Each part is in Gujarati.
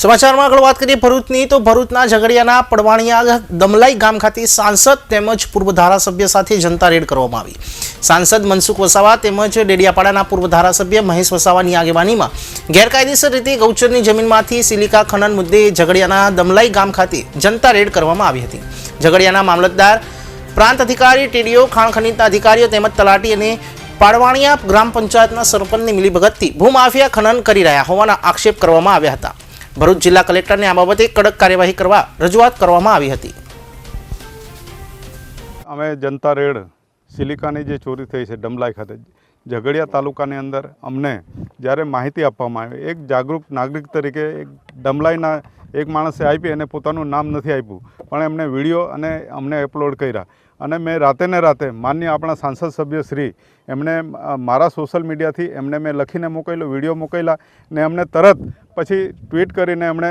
સમાચારમાં આગળ વાત કરીએ ભરૂચની તો ભરૂચના ઝઘડિયાના પડવાણિયા દમલાઈ ગામ ખાતે સાંસદ તેમજ પૂર્વ ધારાસભ્ય સાથે જનતા રેડ કરવામાં આવી। સાંસદ મનસુખ વસાવા તેમજ ડેડિયાપાડાના પૂર્વ ધારાસભ્ય મહેશ વસાવાની આગેવાનીમાં ગેરકાયદેસર રીતે ગૌચરની જમીનમાંથી સિલિકા ખનન મુદ્દે ઝઘડિયાના દમલાઈ ગામ ખાતે જનતા રેડ કરવામાં આવી હતી। ઝઘડિયાના મામલતદાર, પ્રાંત અધિકારી, ટીડીઓ, ખાણ ખનીજના અધિકારીઓ તેમજ તલાટી અને પાડવાણિયા ગ્રામ પંચાયતના સરપંચની મિલીભગતથી ભૂમાફિયા ખનન કરી રહ્યા હોવાના આક્ષેપ કરવામાં આવ્યા હતા। ભરૂચ જિલ્લા કલેક્ટરને આ બાબતે કડક કાર્યવાહી કરવા રજૂઆત કરવામાં આવી હતી। અમે જનતા રેડ સિલિકાની જે ચોરી થઈ છે ડમલાઈ ખાતે ઝઘડિયા તાલુકાની અંદર અમને જ્યારે માહિતી આપવામાં આવી, એક જાગૃત નાગરિક તરીકે એક ડમલાઈના એક માણસે આપી અને પોતાનું નામ નથી આપ્યું, પણ એમણે વિડીયો અને અમને અપલોડ કર્યા અને મેં રાતે ને રાતે માન્ય આપણા સાંસદ સભ્ય શ્રી એમણે મારા સોશિયલ મીડિયાથી એમને મેં લખીને મોકલ્યો, વિડીયો મોકલ્યા ને એમને તરત પછી ટ્વીટ કરીને એમણે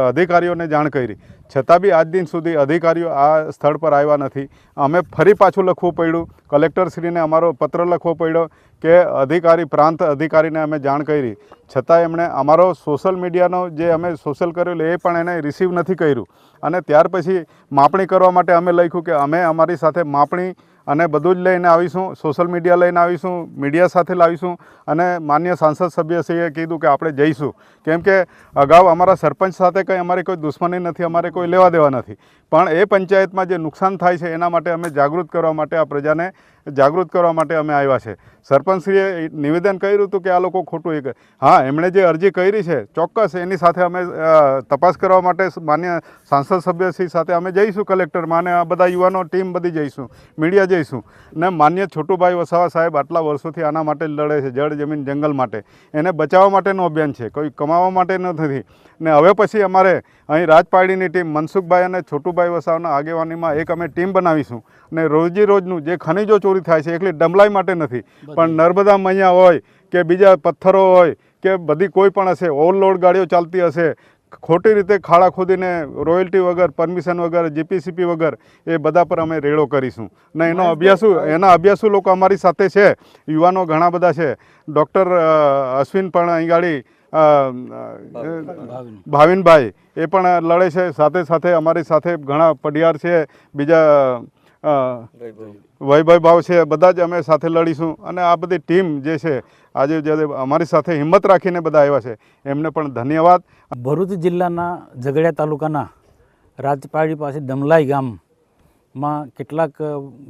અધિકારીઓને જાણ કરી, છતાં બી આજ દિન સુધી અધિકારીઓ આ સ્થળ પર આવ્યા નથી। અમે ફરી પાછું લખવું પડ્યું, કલેક્ટરશ્રીને અમારો પત્ર લખવો પડ્યો કે અધિકારી, પ્રાંત અધિકારીને અમે જાણ કરી, છતાં એમણે અમારો સોશિયલ મીડિયાનો જે અમે સોશિયલ કરેલું એ પણ એને રિસીવ નથી કર્યું। અને ત્યાર પછી માપણી કરવા માટે અમે લખ્યું કે અમે અમારી સાથે માપણી અને બધું જ લઈને આવીશું, સોશિયલ મીડિયા લઈને આવીશું, મીડિયા સાથે લાવીશું અને માન્ય સાંસદ સભ્યશ્રીએ કીધું કે આપણે જઈશું, કેમ કે અગાઉ અમારા સરપંચ સાથે કંઈ અમારી કોઈ દુશ્મની નથી, અમારે કોઈ લેવા દેવા નથી, પણ એ પંચાયતમાં જે નુકસાન થાય છે એના માટે અમે જાગૃત કરવા માટે, આ પ્રજાને જાગૃત કરવા માટે અમે આવ્યા છે। સરપંચશ્રીએ નિવેદન કર્યું હતું કે આ લોકો ખોટું એક, હા, એમણે જે અરજી કરી છે ચોક્કસ એની સાથે અમે તપાસ કરવા માટે માન્ય સાંસદ સભ્યશ્રી સાથે અમે જઈશું, કલેક્ટરમાં અને આ બધા યુવાનો ટીમ બધી જઈશું, મીડિયા જઈશું ને માન્ય છોટુભાઈ વસાવા સાહેબ આટલા વર્ષોથી આના માટે લડે છે, જળ જમીન જંગલ માટે, એને બચાવવા માટેનું અભિયાન છે, કોઈ કમાવા માટે નથી। ને હવે પછી અમારે અહીં રાજપાડીની ટીમ મનસુખભાઈ અને છોટુભાઈ વસાવાના આગેવાનીમાં એક અમે ટીમ બનાવીશું ને રોજી રોજનું જે ખનીજો ચોરી થાય છે એકલી ડમલાઈ માટે નથી, પણ નર્મદા મૈયા હોય કે બીજા પથ્થરો હોય કે બધી કોઈ પણ હશે, ઓવરલોડ ગાડીઓ ચાલતી હશે, ખોટી રીતે ખાડા ખોદીને રોયલ્ટી વગર, પરમિશન વગર, જીપીસીપી વગર, એ બધા પર અમે રેડો કરીશું ને એના અભ્યાસુ લોકો અમારી સાથે છે, યુવાનો ઘણા બધા છે, ડૉક્ટર અશ્વિન પણ અહીં ગાડી ભાવિનભાઈ એ પણ લડે છે, સાથે સાથે અમારી સાથે ઘણા પડિયાર છે, બીજા વૈભવ ભાવ છે, બધા જ અમે સાથે લડીશું અને આ બધી ટીમ જે છે આજે જે અમારી સાથે હિંમત રાખીને બધા આવ્યા છે એમને પણ ધન્યવાદ। ભરૂચ જિલ્લાના ઝઘડિયા તાલુકાના રાજપાડી પાસે દમલાઈ ગામમાં કેટલાક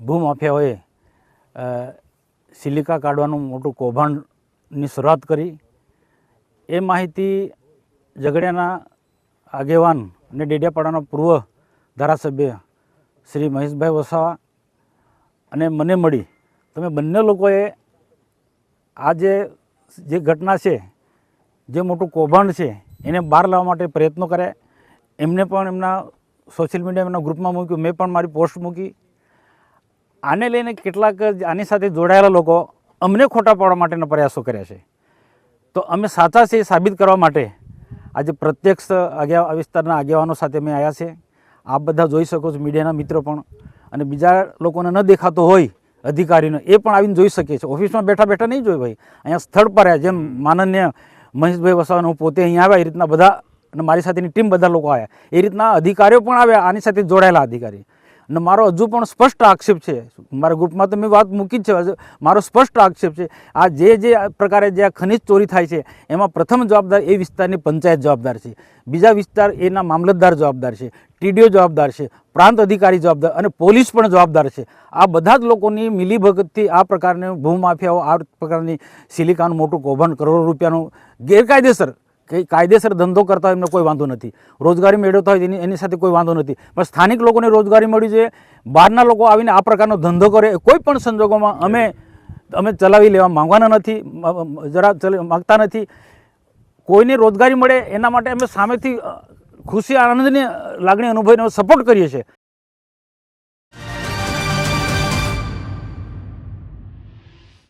ભૂમાફિયાઓએ સિલિકા કાઢવાનું મોટું કૌભાંડની શરૂઆત કરી। એ માહિતી ઝઘડિયાના આગેવાન અને ડેડિયાપાડાના પૂર્વ ધારાસભ્ય શ્રી મહેશભાઈ વસાવા અને મને મળી, તમે બંને લોકોએ આ જે ઘટના છે, જે મોટું કૌભાંડ છે એને બહાર લાવવા માટે પ્રયત્નો કર્યા। એમને પણ એમના સોશિયલ મીડિયા એમના ગ્રુપમાં મૂક્યું, મેં પણ મારી પોસ્ટ મૂકી। આને લઈને કેટલાક આની સાથે જોડાયેલા લોકો અમને ખોટા પાડવા માટેના પ્રયાસો કર્યા છે, તો અમે સાચા છે એ સાબિત કરવા માટે આજે પ્રત્યક્ષ વિસ્તારના આગેવાનો સાથે અમે આવ્યા છે। આપ બધા જોઈ શકો છો, મીડિયાના મિત્રો પણ, અને બીજા લોકોને ન દેખાતો હોય અધિકારીને એ પણ આવીને જોઈ શકે છે। ઓફિસમાં બેઠા બેઠા નહીં જોઈ ભાઈ, અહીંયા સ્થળ પર આવ્યા, જેમ માનનીય મહેશભાઈ વસાવાને હું પોતે અહીંયા આવ્યા એ રીતના બધા, અને મારી સાથેની ટીમ બધા લોકો આવ્યા, એ રીતના અધિકારીઓ પણ આવ્યા, આની સાથે જોડાયેલા અધિકારી। અને મારો હજુ પણ સ્પષ્ટ આક્ષેપ છે, મારા ગ્રુપમાં તો મેં વાત મૂકી જ છે, મારો સ્પષ્ટ આક્ષેપ છે આ જે પ્રકારે જે આ ખનિજ ચોરી થાય છે એમાં પ્રથમ જવાબદાર એ વિસ્તારની પંચાયત જવાબદાર છે, બીજા વિસ્તાર એના મામલતદાર જવાબદાર છે, ટીડીઓ જવાબદાર છે, પ્રાંત અધિકારી જવાબદાર અને પોલીસ પણ જવાબદાર છે। આ બધા જ લોકોની મિલીભગતથી આ પ્રકારની ભૂમાફિયાઓ આ પ્રકારની સિલિકાનું મોટું કૌભાંડ, કરોડો રૂપિયાનું ગેરકાયદેસર કાયદેસર ધંધો કરતા હોય એમને કોઈ વાંધો નથી, રોજગારી મેળવતા હોય એની સાથે કોઈ વાંધો નથી, પણ સ્થાનિક લોકોને રોજગારી મળી જોઈએ। બહારના લોકો આવીને આ પ્રકારનો ધંધો કરે કોઈ પણ સંજોગોમાં અમે ચલાવી લેવા માંગવાના નથી, માગતા નથી। કોઈને રોજગારી મળે એના માટે અમે સામેથી ખુશી આનંદની લાગણી અનુભવીને સપોર્ટ કરીએ છીએ,